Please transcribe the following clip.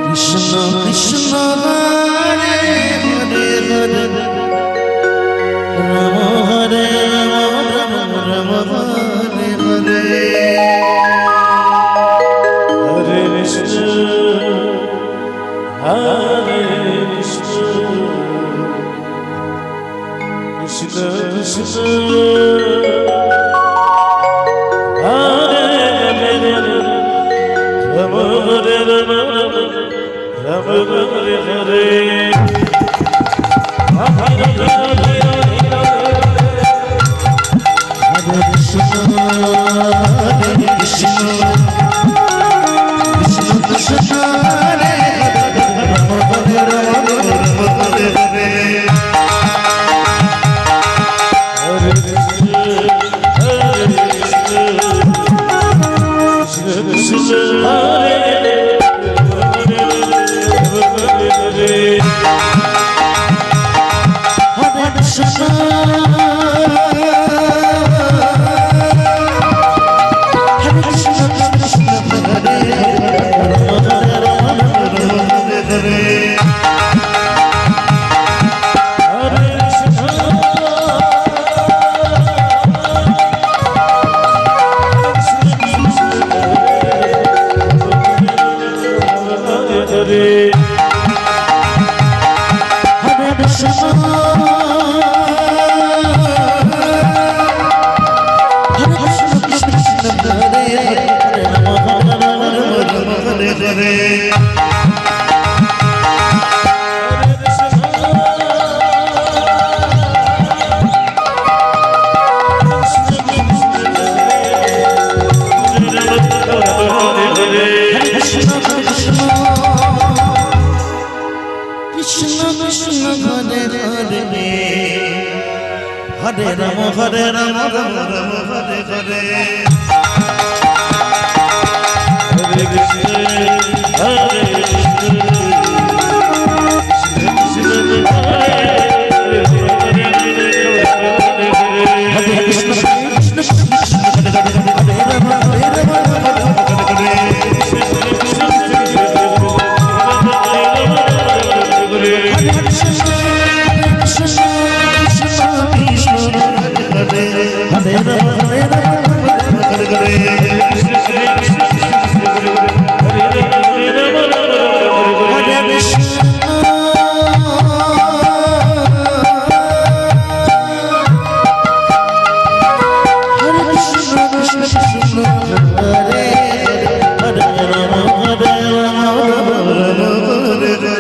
Krishna Krishna Hare Hare Hare Ram Hare Ram Ram Hare Hare Hare Krishna Hare Krishna Krishna Krishna Hare Hare Ram Hare Ram Ram Hare Hare Hare Rama Hare Rama Rama Rama Hare Hare Hare Krishna Hare Krishna Krishna Krishna Hare Hare Krishna Krishna Hare Rama Hare Rama Hare Hare